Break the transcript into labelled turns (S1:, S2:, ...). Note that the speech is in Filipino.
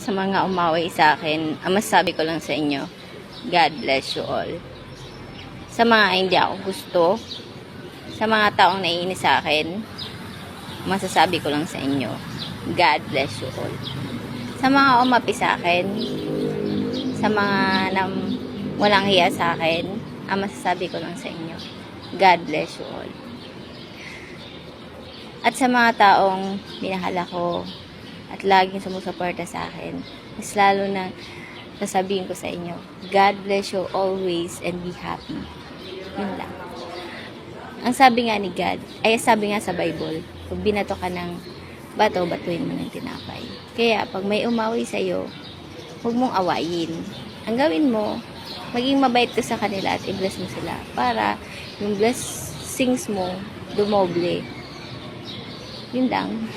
S1: Sa mga umaway sa akin, ang masasabi ko lang sa inyo, God bless you all. Sa mga hindi ako gusto, sa mga taong naiinis sa akin, masasabi ko lang sa inyo, God bless you all. Sa mga umapi sa akin, sa mga walang hiya sa akin, ang masasabi ko lang sa inyo, God bless you all. At sa mga taong minahal ako at laging sumusuporta sa akin, mas lalo na sasabihin ko sa inyo, God bless you always and be happy. Yun lang. Ang sabi nga ni God, ay sabi nga sa Bible, pag binato ka ng bato, batuhin mo ng tinapay. Kaya pag may umawi sa'yo, huwag mong awayin. Ang gawin mo, maging mabait ka sa kanila at i-bless mo sila para yung blessings mo dumoble. Yun lang.